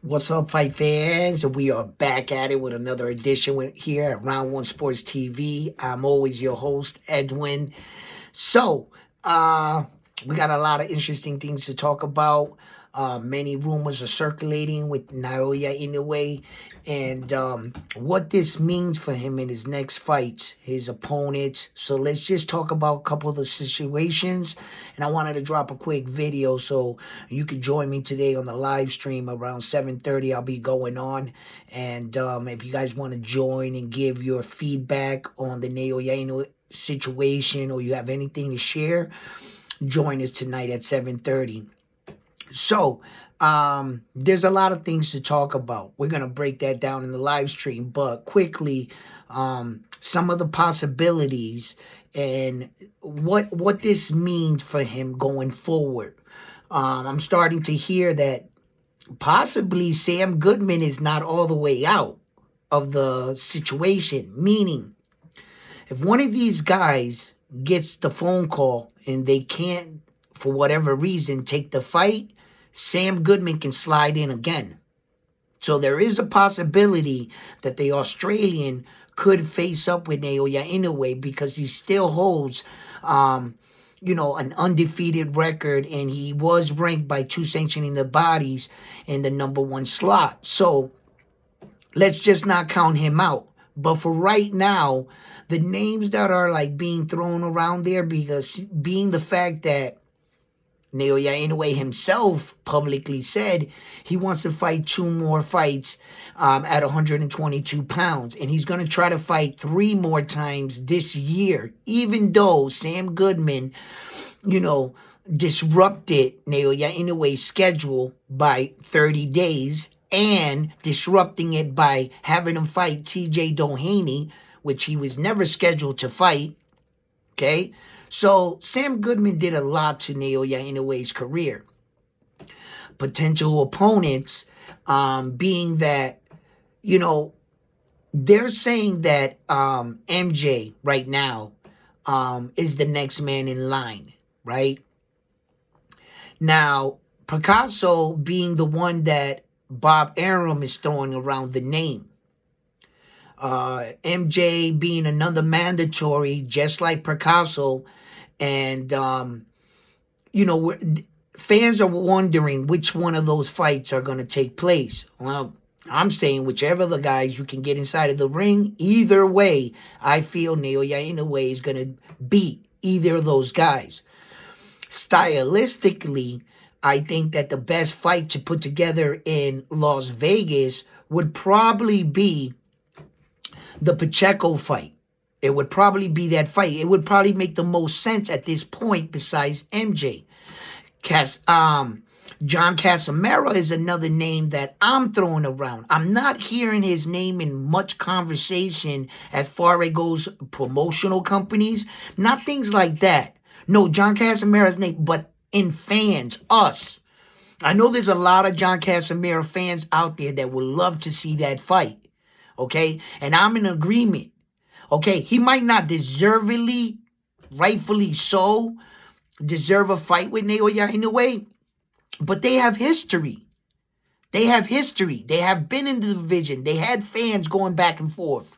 What's up, fight fans? We are back at it with another edition here at Round One Sports TV. I'm always your host, Edwin. So, we got a lot of interesting things to talk about. Many rumors are circulating with Naoya Inoue and what this means for him in his next fights, his opponents. So let's just talk about a couple of the situations. And I wanted to drop a quick video so you can join me today on the live stream around 7:30. I'll be going on. And if you guys want to join and give your feedback on the Naoya Inoue situation, or you have anything to share, join us tonight at 7:30. So, there's a lot of things to talk about. We're going to break that down in the live stream, but quickly, some of the possibilities and what this means for him going forward. I'm starting to hear that possibly Sam Goodman is not all the way out of the situation, meaning if one of these guys gets the phone call and they can't, for whatever reason, take the fight, Sam Goodman can slide in again. So there is a possibility that the Australian could face up with Naoya Inoue because he still holds, an undefeated record, and he was ranked by two sanctioning the bodies in the #1 slot. So let's just not count him out. But for right now, the names that are like being thrown around there, because being the fact that Naoya Inoue himself publicly said he wants to fight 2 more fights at 122 pounds. And he's going to try to fight 3 more times this year, even though Sam Goodman, disrupted Naoya Inoue's schedule by 30 days and disrupting it by having him fight TJ Doheny, which he was never scheduled to fight. Okay? So Sam Goodman did a lot to Naoya Inoue's career. Potential opponents, being that, they're saying that MJ right now is the next man in line, right? Now, Picasso being the one that Bob Arum is throwing around the name. MJ being another mandatory, just like Picasso. And, fans are wondering which one of those fights are going to take place. Well, I'm saying whichever the guys you can get inside of the ring, either way, I feel Naoya Inoue is going to beat either of those guys. Stylistically, I think that the best fight to put together in Las Vegas would probably be the Pacheco fight. It would probably be that fight. It would probably make the most sense at this point besides MJ. John Casamero is another name that I'm throwing around. I'm not hearing his name in much conversation as far as it goes promotional companies. Not things like that. No, John Casamero's name, but in fans, us. I know there's a lot of John Casamero fans out there that would love to see that fight. Okay? And I'm in agreement. Okay, he might not deservedly, rightfully so, deserve a fight with Naoya Inoue, but they have history. They have history. They have been in the division. They had fans going back and forth.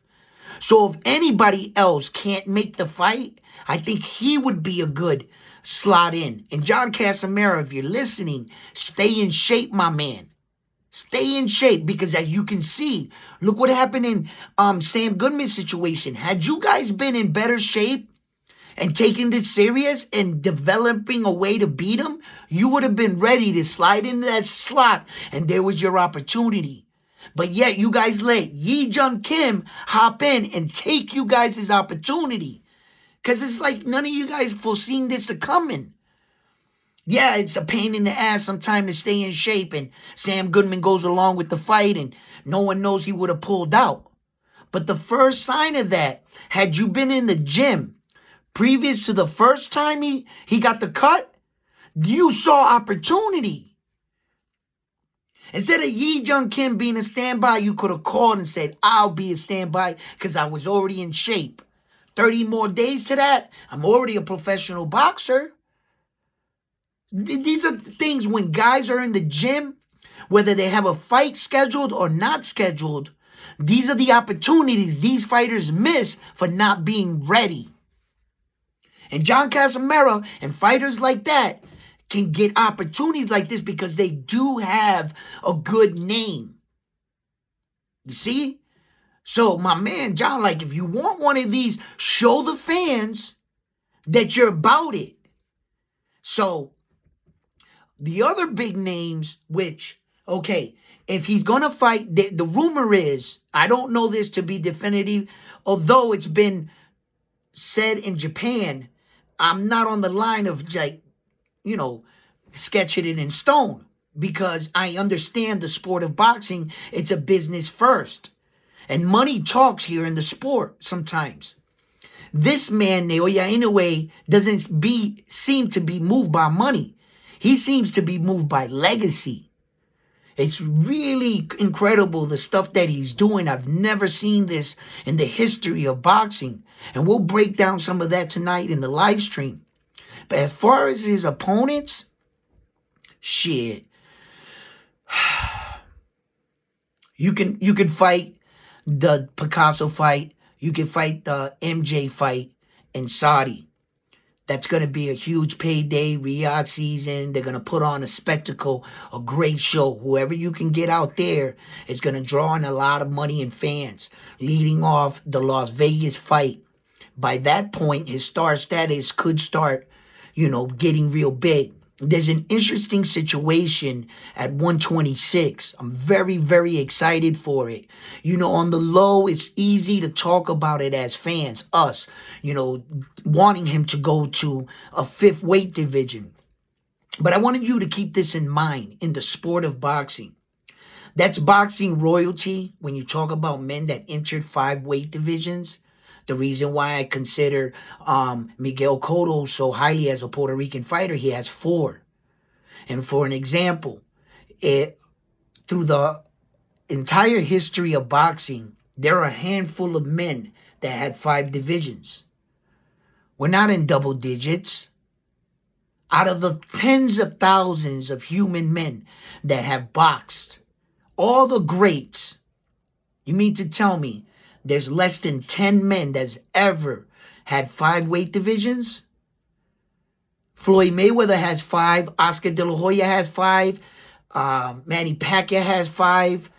So if anybody else can't make the fight, I think he would be a good slot in. And John Casamero, if you're listening, stay in shape, my man. Stay in shape, because as you can see, look what happened in Sam Goodman's situation. Had you guys been in better shape and taking this serious and developing a way to beat him, you would have been ready to slide into that slot, and there was your opportunity. But yet you guys let Yi Jun Kim hop in and take you guys' opportunity, because it's like none of you guys foreseen this coming. Yeah, it's a pain in the ass sometimes to stay in shape, and Sam Goodman goes along with the fight, and no one knows he would have pulled out. But the first sign of that, had you been in the gym previous to the first time he got the cut, you saw opportunity. Instead of Yi Jun Kim being a standby, you could have called and said, I'll be a standby because I was already in shape. 30 more days to that, I'm already a professional boxer. These are things when guys are in the gym, whether they have a fight scheduled or not scheduled, these are the opportunities these fighters miss for not being ready. And John Casimero and fighters like that can get opportunities like this because they do have a good name. You see? So my man John, like, if you want one of these, show the fans that you're about it. So the other big names, which, okay, if he's going to fight, the rumor is, I don't know this to be definitive, although it's been said in Japan, I'm not on the line of, like, sketching it in stone, because I understand the sport of boxing, it's a business first. And money talks here in the sport sometimes. This man, Naoya Inoue, doesn't seem to be moved by money. He seems to be moved by legacy. It's really incredible, the stuff that he's doing. I've never seen this in the history of boxing. And we'll break down some of that tonight in the live stream. But as far as his opponents, shit. You can fight the Picasso fight. You can fight the MJ fight in Saudi. That's going to be a huge payday, Riyadh season. They're going to put on a spectacle, a great show. Whoever you can get out there is going to draw in a lot of money and fans. Leading off the Las Vegas fight. By that point, his star status could start, getting real big. There's an interesting situation at 126. I'm very, very excited for it. On the low, it's easy to talk about it as fans, us, wanting him to go to a fifth weight division. But I wanted you to keep this in mind in the sport of boxing. That's boxing royalty when you talk about men that entered 5 weight divisions. The reason why I consider Miguel Cotto so highly as a Puerto Rican fighter, he has 4. And for an example, through the entire history of boxing, there are a handful of men that had 5 divisions. We're not in double digits. Out of the tens of thousands of human men that have boxed, all the greats, you mean to tell me there's less than 10 men that's ever had 5 weight divisions? Floyd Mayweather has 5. Oscar De La Hoya has 5. Manny Pacquiao has 5.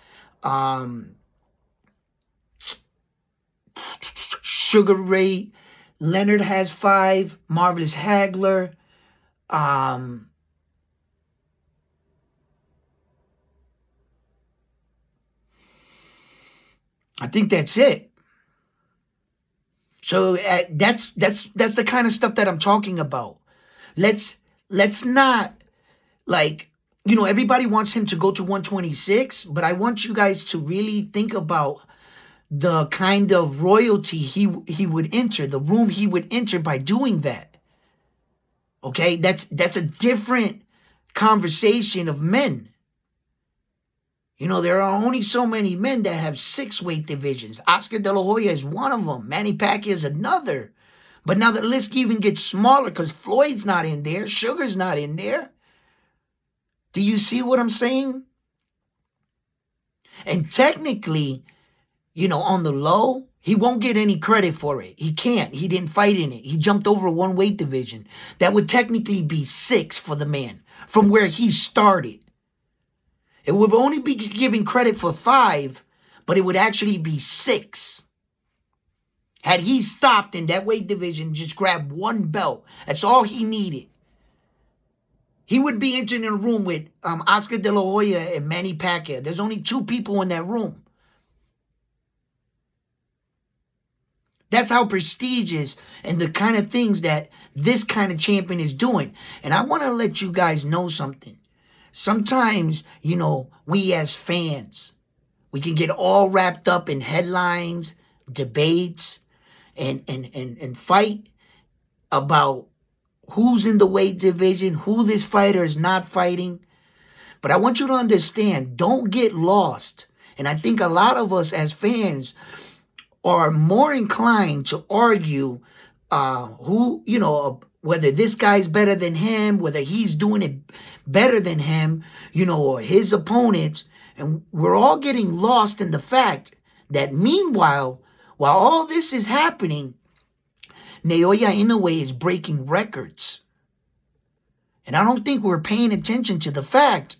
Sugar Ray Leonard has 5. Marvelous Hagler. I think that's it. So that's the kind of stuff that I'm talking about. Let's not, like, everybody wants him to go to 126, but I want you guys to really think about the kind of royalty he would enter, the room he would enter by doing that. Okay, that's a different conversation of men. There are only so many men that have 6 weight divisions. Oscar De La Hoya is one of them. Manny Pacquiao is another. But now the list even gets smaller because Floyd's not in there. Sugar's not in there. Do you see what I'm saying? And technically, on the low, he won't get any credit for it. He can't. He didn't fight in it. He jumped over 1 weight division. That would technically be 6 for the man from where he started. It would only be giving credit for 5, but it would actually be 6. Had he stopped in that weight division, just grabbed 1 belt, that's all he needed. He would be entering a room with Oscar De La Hoya and Manny Pacquiao. There's only 2 people in that room. That's how prestigious and the kind of things that this kind of champion is doing. And I want to let you guys know something. Sometimes, we as fans, we can get all wrapped up in headlines, debates, and fight about who's in the weight division, who this fighter is not fighting. But I want you to understand, don't get lost. And I think a lot of us as fans are more inclined to argue whether this guy's better than him, whether he's doing it better than him, or his opponents. And we're all getting lost in the fact that meanwhile, while all this is happening, Naoya Inoue is breaking records. And I don't think we're paying attention to the fact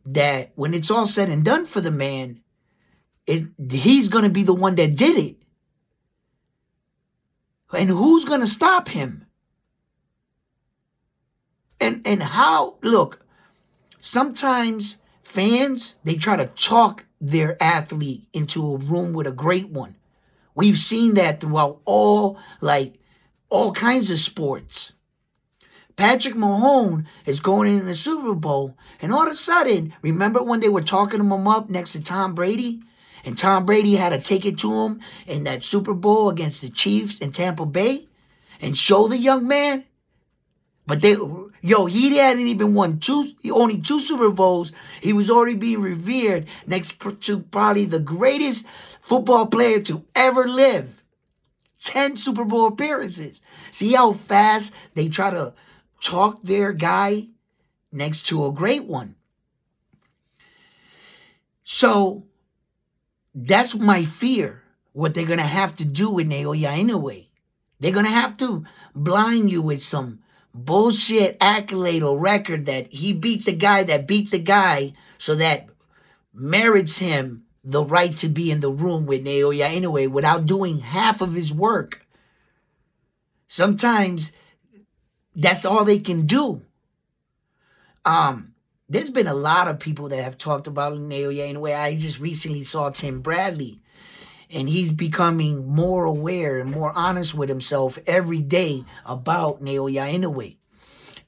that when it's all said and done for the man, he's going to be the one that did it. And who's going to stop him? And how, look, sometimes fans, they try to talk their athlete into a room with a great one. We've seen that throughout all kinds of sports. Patrick Mahomes is going in the Super Bowl, and all of a sudden, remember when they were talking him up next to Tom Brady? And Tom Brady had to take it to him in that Super Bowl against the Chiefs in Tampa Bay and show the young man. But he hadn't even won only two Super Bowls. He was already being revered next to probably the greatest football player to ever live. 10 Super Bowl appearances. See how fast they try to talk their guy next to a great one. So that's my fear, what they're going to have to do with Naoya Inoue. They're going to have to blind you with some bullshit accolade or record that he beat the guy that beat the guy, so that merits him the right to be in the room with Naoya Inoue without doing half of his work. Sometimes that's all they can do. There's been a lot of people that have talked about Naoya Inoue. I just recently saw Tim Bradley, and he's becoming more aware and more honest with himself every day about Naoya Inoue.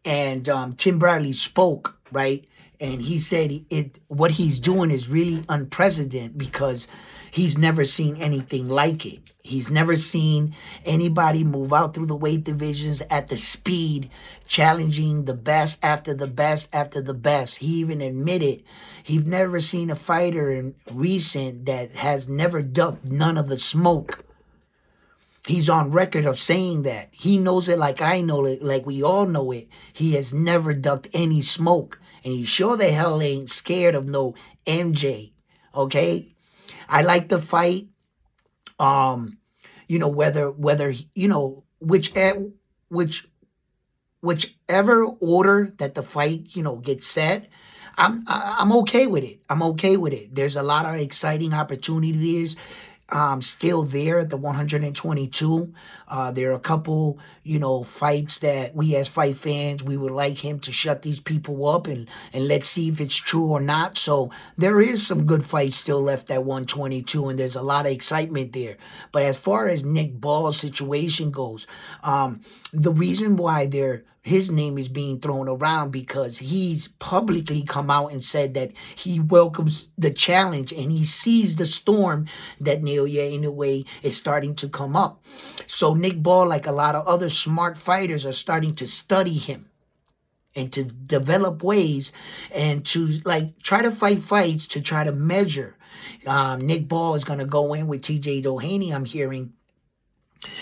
And Tim Bradley spoke, right? And he said what he's doing is really unprecedented because he's never seen anything like it. He's never seen anybody move out through the weight divisions at the speed, challenging the best after the best after the best. He even admitted he's never seen a fighter in recent that has never ducked none of the smoke. He's on record of saying that. He knows it like I know it, like we all know it. He has never ducked any smoke. And he sure the hell ain't scared of no MJ. Okay? I like the fight. Whichever order that the fight, gets set, I'm okay with it. I'm okay with it. There's a lot of exciting opportunities still there at the 122. There are a couple, fights that we as fight fans, we would like him to shut these people up and let's see if it's true or not. So there is some good fights still left at 122, and there's a lot of excitement there. But as far as Nick Ball's situation goes, the reason why his name is being thrown around because he's publicly come out and said that he welcomes the challenge and he sees the storm that Naoya Inoue is starting to come up. So Nick Ball, like a lot of other smart fighters, are starting to study him and to develop ways and to try to fight fights to try to measure. Nick Ball is going to go in with TJ Doheny, I'm hearing.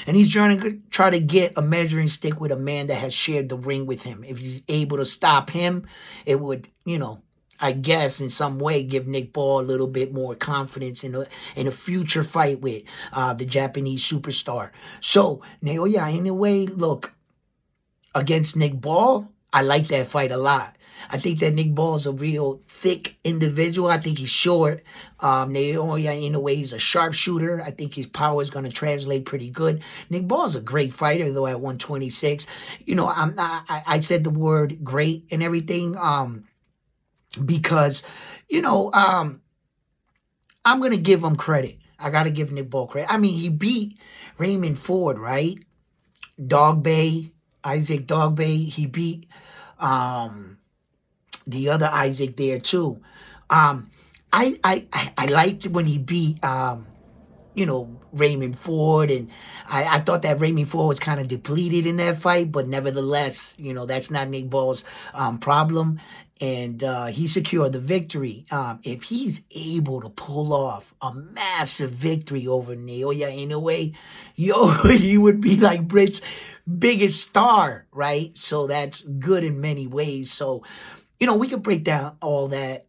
And he's trying to get a measuring stick with a man that has shared the ring with him. If he's able to stop him, it would, I guess in some way give Nick Ball a little bit more confidence in a future fight with the Japanese superstar. So Naoya Inoue, look, against Nick Ball, I like that fight a lot. I think that Nick Ball is a real thick individual. I think he's short. Naoya Inoue is a sharpshooter. I think his power is going to translate pretty good. Nick Ball is a great fighter, though, at 126. I said the word great and everything because, I'm going to give him credit. I got to give Nick Ball credit. I mean, he beat Raymond Ford, right? Isaac Dogbay. He beat the other Isaac there too. I liked when he beat Raymond Ford, and I thought that Raymond Ford was kind of depleted in that fight, but nevertheless, that's not Nick Ball's problem. and he secured the victory. If he's able to pull off a massive victory over Naoya Inoue, yo, he would be like Brit's biggest star, right? So that's good in many ways. So, we could break down all that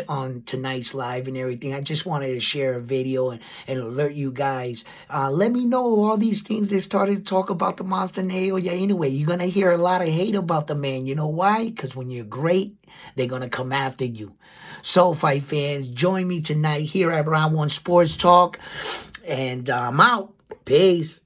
on tonight's live and everything. I just wanted to share a video and alert you guys. Let me know all these things they started to talk about the monster Naoya anyway. You're going to hear a lot of hate about the man. You know why? Because when you're great, they're going to come after you. So, fight fans, join me tonight here at Round 1 Sports Talk. And I'm out. Peace.